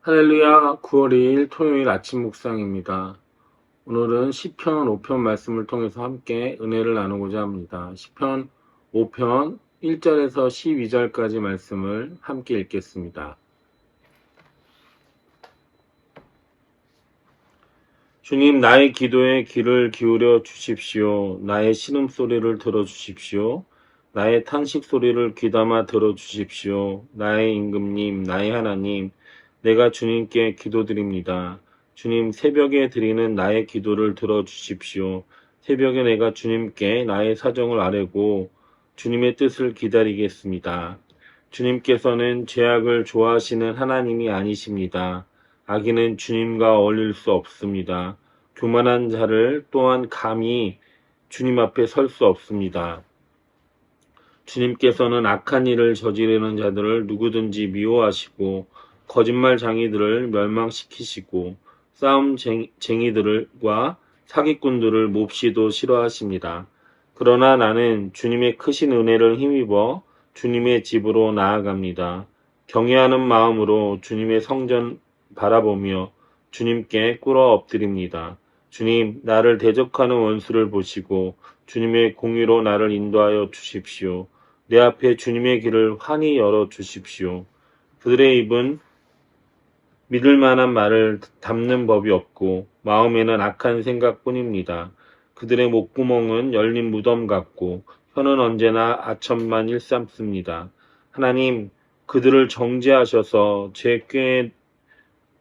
할렐루야. 9월 2일 토요일 아침 묵상입니다. 오늘은 시편 5편 말씀을 통해서 함께 은혜를 나누고자 합니다. 시편 5편 1절에서 12절까지 말씀을 함께 읽겠습니다. 주님, 나의 기도에 귀를 기울여 주십시오. 나의 신음소리를 들어주십시오. 나의 탄식소리를 귀담아 들어주십시오. 나의 임금님, 나의 하나님, 내가 주님께 기도드립니다. 주님, 새벽에 드리는 나의 기도를 들어주십시오. 새벽에 내가 주님께 나의 사정을 아뢰고 주님의 뜻을 기다리겠습니다. 주님께서는 죄악을 좋아하시는 하나님이 아니십니다. 악인은 주님과 어울릴 수 없습니다. 교만한 자를 또한 감히 주님 앞에 설 수 없습니다. 주님께서는 악한 일을 저지르는 자들을 누구든지 미워하시고 거짓말쟁이들을 멸망시키시고 싸움쟁이들과 사기꾼들을 몹시도 싫어하십니다. 그러나 나는 주님의 크신 은혜를 힘입어 주님의 집으로 나아갑니다. 경외하는 마음으로 주님의 성전 바라보며 주님께 꿇어 엎드립니다. 주님, 나를 대적하는 원수를 보시고 주님의 공의로 나를 인도하여 주십시오. 내 앞에 주님의 길을 환히 열어 주십시오. 그들의 입은 믿을 만한 말을 담는 법이 없고 마음에는 악한 생각뿐입니다. 그들의 목구멍은 열린 무덤 같고 혀는 언제나 아첨만 일삼습니다. 하나님, 그들을 정죄하셔서 죄 꾀에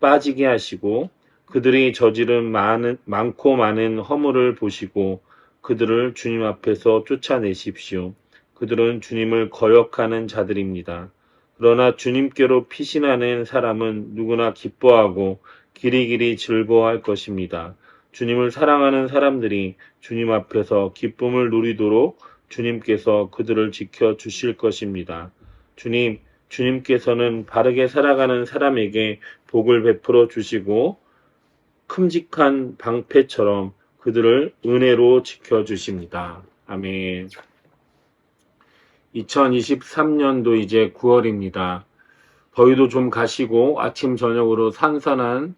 빠지게 하시고 그들이 저지른 많고 많은 허물을 보시고 그들을 주님 앞에서 쫓아내십시오. 그들은 주님을 거역하는 자들입니다. 그러나 주님께로 피신하는 사람은 누구나 기뻐하고 길이길이 즐거워할 것입니다. 주님을 사랑하는 사람들이 주님 앞에서 기쁨을 누리도록 주님께서 그들을 지켜주실 것입니다. 주님께서는 바르게 살아가는 사람에게 복을 베풀어 주시고 큼직한 방패처럼 그들을 은혜로 지켜주십니다. 아멘. 2023년도 이제 9월입니다. 더위도 좀 가시고 아침 저녁으로 산산한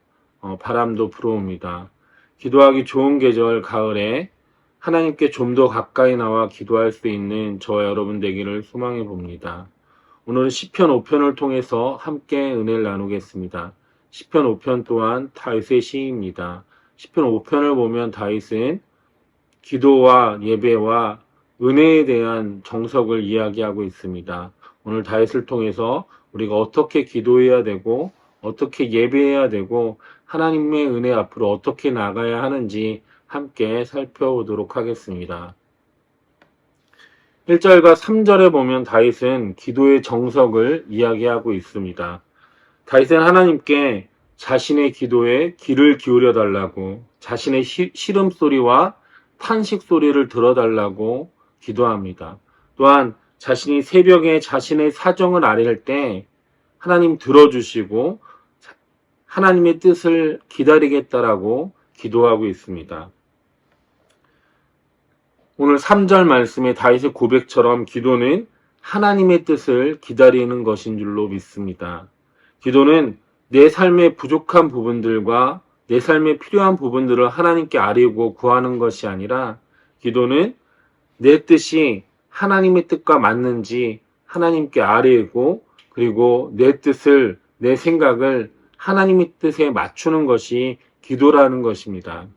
바람도 불어옵니다. 기도하기 좋은 계절 가을에 하나님께 좀 더 가까이 나와 기도할 수 있는 저와 여러분 되기를 소망해 봅니다. 오늘은 시편 5편을 통해서 함께 은혜를 나누겠습니다. 시편 5편 또한 다윗의 시입니다. 시편 5편을 보면 다윗은 기도와 예배와 은혜에 대한 정석을 이야기하고 있습니다. 오늘 다윗을 통해서 우리가 어떻게 기도해야 되고 어떻게 예배해야 되고 하나님의 은혜 앞으로 어떻게 나가야 하는지 함께 살펴보도록 하겠습니다. 1절과 3절에 보면 다윗은 기도의 정석을 이야기하고 있습니다. 다윗은 하나님께 자신의 기도에 귀를 기울여 달라고, 자신의 시름소리와 탄식소리를 들어달라고 기도합니다. 또한 자신이 새벽에 자신의 사정을 아뢰할 때 하나님 들어주시고 하나님의 뜻을 기다리겠다라고 기도하고 있습니다. 오늘 3절 말씀의 다윗의 고백처럼 기도는 하나님의 뜻을 기다리는 것인 줄로 믿습니다. 기도는 내 삶의 부족한 부분들과 내 삶에 필요한 부분들을 하나님께 아뢰고 구하는 것이 아니라 기도는 내 뜻이 하나님의 뜻과 맞는지 하나님께 아뢰고 그리고 내 뜻을, 내 생각을 하나님의 뜻에 맞추는 것이 기도라는 것입니다.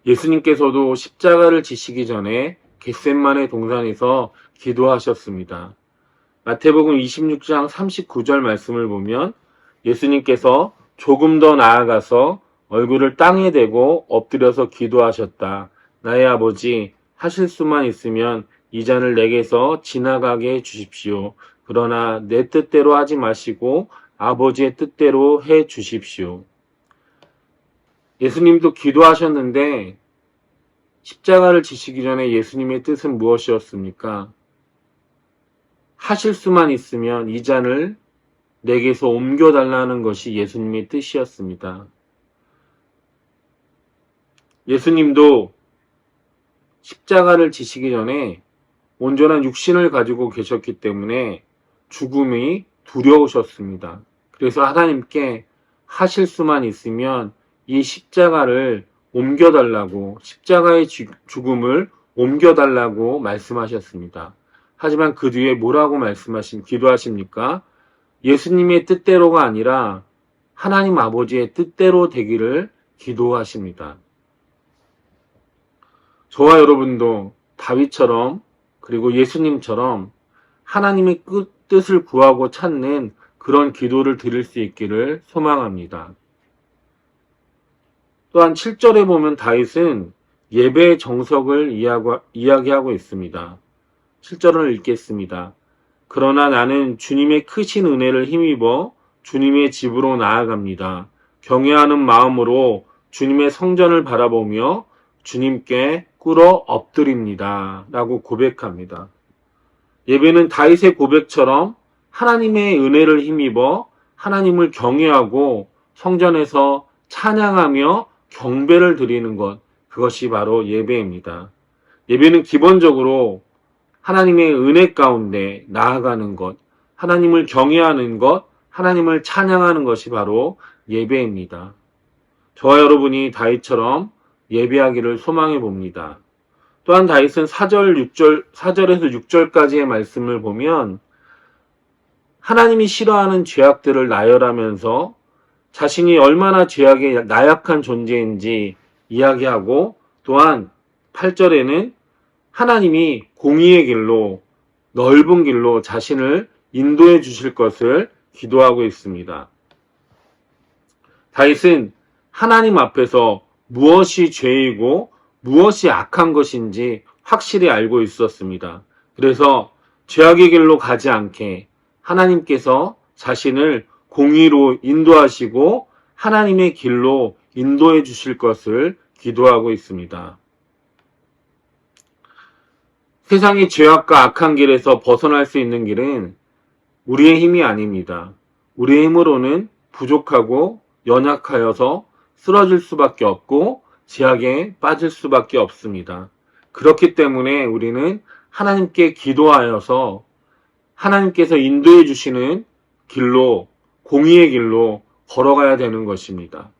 예수님께서도 십자가를 지시기 전에 겟셋마네 동산에서 기도하셨습니다. 마태복음 26장 39절 말씀을 보면 예수님께서 조금 더 나아가서 얼굴을 땅에 대고 엎드려서 기도하셨다. 나의 아버지, 하실 수만 있으면 이 잔을 내게서 지나가게 해 주십시오. 그러나 내 뜻대로 하지 마시고 아버지의 뜻대로 해 주십시오. 예수님도 기도하셨는데 십자가를 지시기 전에 예수님의 뜻은 무엇이었습니까? 하실 수만 있으면 이 잔을 내게서 옮겨달라는 것이 예수님의 뜻이었습니다. 예수님도 십자가를 지시기 전에 온전한 육신을 가지고 계셨기 때문에 죽음이 두려우셨습니다. 그래서 하나님께 하실 수만 있으면 이 십자가를 옮겨달라고, 십자가의 죽음을 옮겨달라고 말씀하셨습니다. 하지만 그 뒤에 뭐라고 기도하십니까? 예수님의 뜻대로가 아니라 하나님 아버지의 뜻대로 되기를 기도하십니다. 저와 여러분도 다윗처럼 그리고 예수님처럼 하나님의 뜻을 구하고 찾는 그런 기도를 드릴 수 있기를 소망합니다. 또한 7절에 보면 다윗은 예배의 정석을 이야기하고 있습니다. 7절을 읽겠습니다. 그러나 나는 주님의 크신 은혜를 힘입어 주님의 집으로 나아갑니다. 경외하는 마음으로 주님의 성전을 바라보며 주님께 꿇어 엎드립니다. 라고 고백합니다. 예배는 다윗의 고백처럼 하나님의 은혜를 힘입어 하나님을 경외하고 성전에서 찬양하며 경배를 드리는 것, 그것이 바로 예배입니다. 예배는 기본적으로 하나님의 은혜 가운데 나아가는 것, 하나님을 경외하는 것, 하나님을 찬양하는 것이 바로 예배입니다. 저와 여러분이 다윗처럼 예배하기를 소망해 봅니다. 또한 다윗은 4절에서 6절까지의 말씀을 보면 하나님이 싫어하는 죄악들을 나열하면서 자신이 얼마나 죄악에 나약한 존재인지 이야기하고, 또한 8절에는 하나님이 공의의 길로, 넓은 길로 자신을 인도해 주실 것을 기도하고 있습니다. 다윗은 하나님 앞에서 무엇이 죄이고 무엇이 악한 것인지 확실히 알고 있었습니다. 그래서 죄악의 길로 가지 않게 하나님께서 자신을 공의로 인도하시고 하나님의 길로 인도해 주실 것을 기도하고 있습니다. 세상의 죄악과 악한 길에서 벗어날 수 있는 길은 우리의 힘이 아닙니다. 우리의 힘으로는 부족하고 연약하여서 쓰러질 수밖에 없고 죄악에 빠질 수밖에 없습니다. 그렇기 때문에 우리는 하나님께 기도하여서 하나님께서 인도해 주시는 길로, 공의의 길로 걸어가야 되는 것입니다.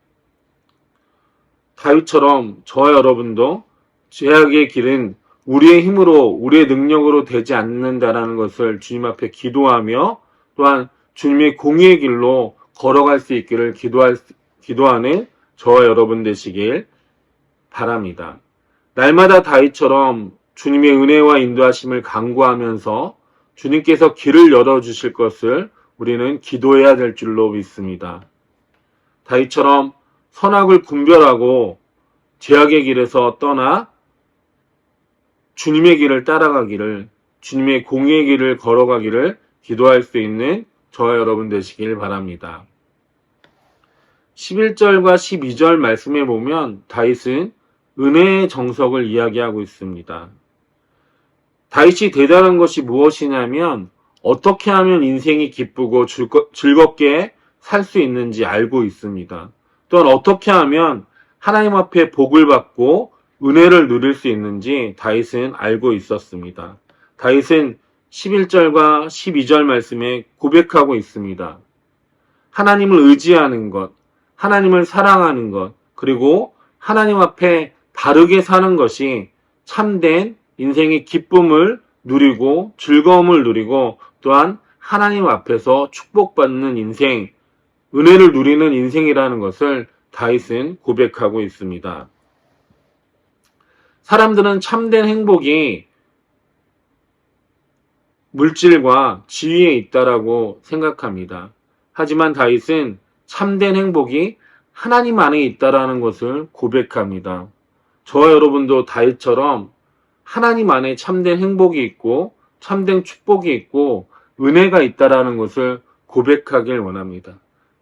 다윗처럼 저와 여러분도 죄악의 길은 우리의 힘으로, 우리의 능력으로 되지 않는다라는 것을 주님 앞에 기도하며, 또한 주님의 공의의 길로 걸어갈 수 있기를 기도하는 저와 여러분 되시길 바랍니다. 날마다 다윗처럼 주님의 은혜와 인도하심을 간구하면서 주님께서 길을 열어주실 것을 우리는 기도해야 될 줄로 믿습니다. 다윗처럼 선악을 분별하고 죄악의 길에서 떠나 주님의 길을 따라가기를, 주님의 공의의 길을 걸어가기를 기도할 수 있는 저와 여러분 되시길 바랍니다. 11절과 12절 말씀에 보면 다윗은 은혜의 정석을 이야기하고 있습니다. 다윗이 대단한 것이 무엇이냐면 어떻게 하면 인생이 기쁘고 즐겁게 살 수 있는지 알고 있습니다. 또한 어떻게 하면 하나님 앞에 복을 받고 은혜를 누릴 수 있는지 다윗은 알고 있었습니다. 다윗은 11절과 12절 말씀에 고백하고 있습니다. 하나님을 의지하는 것, 하나님을 사랑하는 것, 그리고 하나님 앞에 바르게 사는 것이 참된 인생의 기쁨을 누리고 즐거움을 누리고, 또한 하나님 앞에서 축복받는 인생, 은혜를 누리는 인생이라는 것을 다윗은 고백하고 있습니다. 사람들은 참된 행복이 물질과 지위에 있다라고 생각합니다. 하지만 다윗은 참된 행복이 하나님 안에 있다라는 것을 고백합니다. 저와 여러분도 다윗처럼 하나님 안에 참된 행복이 있고 참된 축복이 있고 은혜가 있다라는 것을 고백하길 원합니다.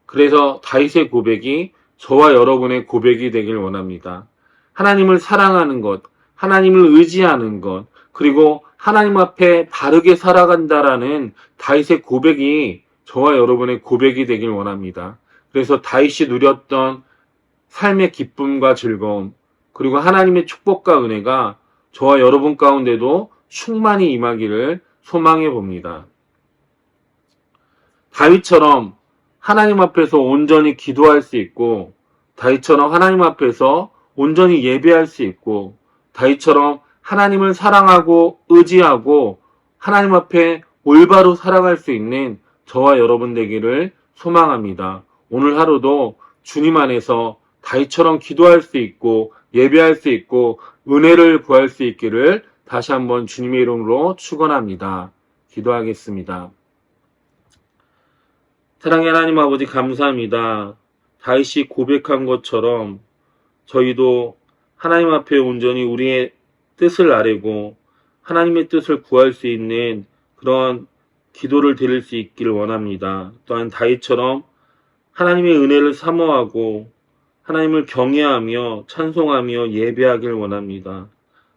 그래서 다윗의 고백이 저와 여러분의 고백이 되길 원합니다. 하나님을 사랑하는 것, 하나님을 의지하는 것, 그리고 하나님 앞에 바르게 살아간다라는 다윗의 고백이 저와 여러분의 고백이 되길 원합니다. 그래서 다윗이 누렸던 삶의 기쁨과 즐거움, 그리고 하나님의 축복과 은혜가 저와 여러분 가운데도 충만히 임하기를 소망해 봅니다. 다윗처럼 하나님 앞에서 온전히 기도할 수 있고, 다윗처럼 하나님 앞에서 온전히 예배할 수 있고, 다윗처럼 하나님을 사랑하고 의지하고 하나님 앞에 올바로 살아갈 수 있는 저와 여러분 되기를 소망합니다. 오늘 하루도 주님 안에서 다윗처럼 기도할 수 있고 예배할 수 있고 은혜를 구할 수 있기를 다시 한번 주님의 이름으로 축원합니다. 기도하겠습니다. 사랑의 하나님 아버지 감사합니다. 다윗이 고백한 것처럼 저희도 하나님 앞에 온전히 우리의 뜻을 아뢰고 하나님의 뜻을 구할 수 있는 그런 기도를 드릴 수 있기를 원합니다. 또한 다윗처럼 하나님의 은혜를 사모하고 하나님을 경외하며 찬송하며 예배하길 원합니다.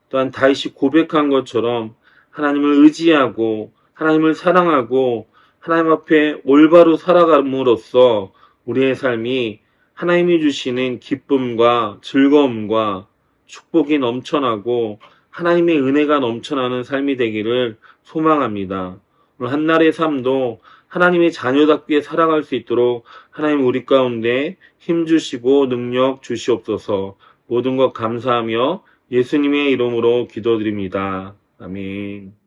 또한 다윗이 고백한 것처럼 하나님을 의지하고 하나님을 사랑하고 하나님 앞에 올바로 살아감으로써 우리의 삶이 하나님이 주시는 기쁨과 즐거움과 축복이 넘쳐나고 하나님의 은혜가 넘쳐나는 삶이 되기를 소망합니다. 오늘 한날의 삶도 하나님의 자녀답게 살아갈 수 있도록 하나님 우리 가운데 힘주시고 능력 주시옵소서. 모든 것 감사하며 예수님의 이름으로 기도드립니다. 아멘.